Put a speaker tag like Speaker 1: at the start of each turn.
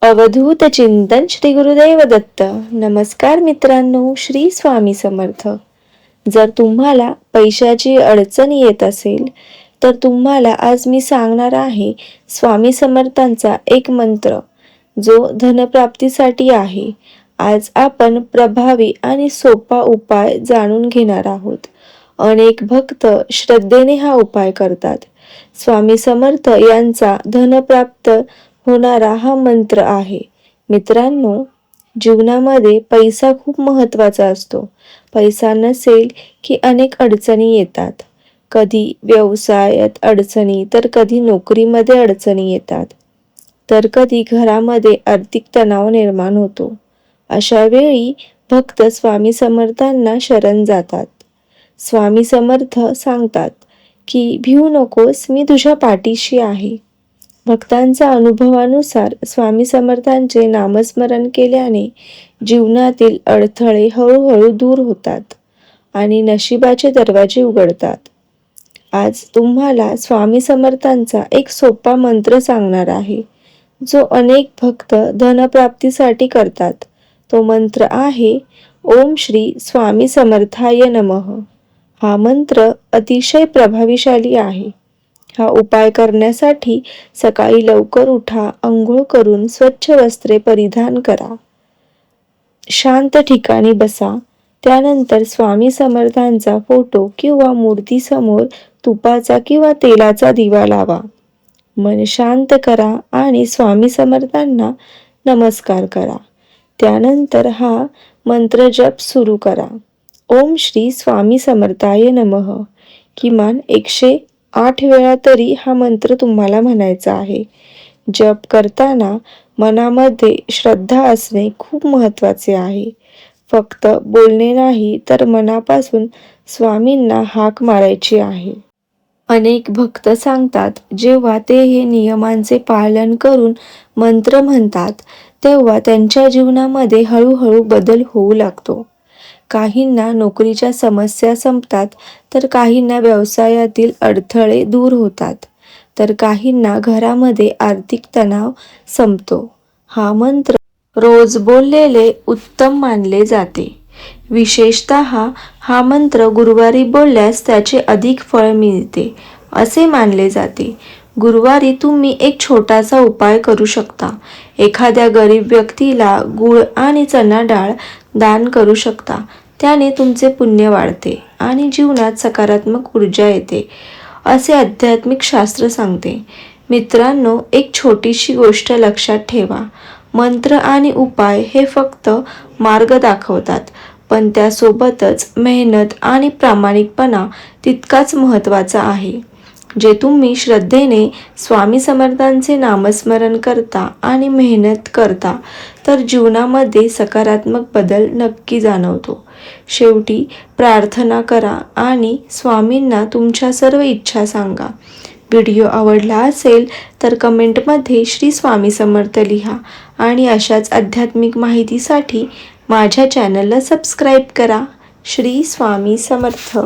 Speaker 1: अवधूत चिंतन श्री गुरुदेव दत्त. नमस्कार मित्रांनो, श्री स्वामी समर्थ. जर तुम्हाला पैशाची अडचण येत असेल तर तुम्हाला आज मी सांगणार आहे स्वामी समर्थांचा एक मंत्र जो धनप्राप्तीसाठी आहे. आज आपण प्रभावी आणि सोपा उपाय जाणून घेणार आहोत. अनेक भक्त श्रद्धेने हा उपाय करतात. स्वामी समर्थ यांचा धनप्राप्त होणारा हा मंत्र आहे. मित्रांनो, जीवनामध्ये पैसा खूप महत्त्वाचा असतो. पैसा नसेल की अनेक अडचणी येतात. कधी व्यवसायात अडचणी, तर कधी नोकरीमध्ये अडचणी येतात, तर कधी घरामध्ये आर्थिक तणाव निर्माण होतो. अशा वेळी भक्त स्वामी समर्थांना शरण जातात. स्वामी समर्थ सांगतात की भिवू नकोस, मी तुझ्या पाठीशी आहे. भक्तांच्या अनुभवानुसार स्वामी समर्थांचे नामस्मरण केल्याने जीवनातील अडथळे हळूहळू दूर होतात आणि नशिबाचे दरवाजे उघडतात. आज तुम्हाला स्वामी समर्थांचा एक सोपा मंत्र सांगणार आहे जो अनेक भक्त धनप्राप्तीसाठी करतात. तो मंत्र आहे ओम श्री स्वामी समर्थाय नमः. हा मंत्र अतिशय प्रभावीशाली आहे. हा उपाय करण्यासाठी सकाळी लवकर उठा, अंघोळ करून स्वच्छ वस्त्रे परिधान करा, शांत ठिकाणी बसा. त्यानंतर स्वामी समर्थांचा फोटो किंवा मूर्तीसमोर तुपाचा किंवा तेलाचा दिवा लावा. मन शांत करा आणि स्वामी समर्थांना नमस्कार करा. त्यानंतर हा मंत्र जप सुरू करा. ओम श्री स्वामी समर्थाय नमः. किमान 108 वेळा तरी हा मंत्र तुम्हाला म्हणायचा आहे. जप करताना मनामध्ये श्रद्धा असणे खूप महत्त्वाचे आहे. फक्त बोलणे नाही, तर मनापासून स्वामींना हाक मारायची आहे. अनेक भक्त सांगतात, जेव्हा ते हे नियमांचे पालन करून मंत्र म्हणतात तेव्हा त्यांच्या जीवनामध्ये हळूहळू बदल होऊ लागतो. काहींना नोकरीच्या समस्या संपतात, तर काहींना व्यवसायातील अडथळे दूर होतात, तर काहींना घरामध्ये आर्थिक तणाव संपतो. हा मंत्र रोज बोललेले उत्तम मानले जाते. विशेषतः हा मंत्र गुरुवारी बोलल्यास त्याचे अधिक फळ मिळते असे मानले जाते. गुरुवारी तुम्ही एक छोटासा उपाय करू शकता. एखाद्या गरीब व्यक्तीला गूळ आणि चणा डाळ दान करू शकता. त्याने तुमचे पुण्य वाढते आणि जीवनात सकारात्मक ऊर्जा येते असे आध्यात्मिक शास्त्र सांगते. मित्रांनो, एक छोटीशी गोष्ट लक्षात ठेवा. मंत्र आणि उपाय हे फक्त मार्ग दाखवतात, पण त्यासोबतच मेहनत आणि प्रामाणिकपणा तितकाच महत्त्वाचा आहे. जे तुम्ही श्रद्धेने स्वामी समर्थांचे नामस्मरण करता आणि मेहनत करता, तर जीवनामध्ये सकारात्मक बदल नक्की जाणवतो. शेवटी प्रार्थना करा आणि स्वामींना तुमच्या सर्व इच्छा सांगा. व्हिडिओ आवडला असेल तर कमेंटमध्ये श्री स्वामी समर्थ लिहा आणि अशाच आध्यात्मिक माहितीसाठी माझ्या चॅनलला सबस्क्राईब करा. श्री स्वामी समर्थ.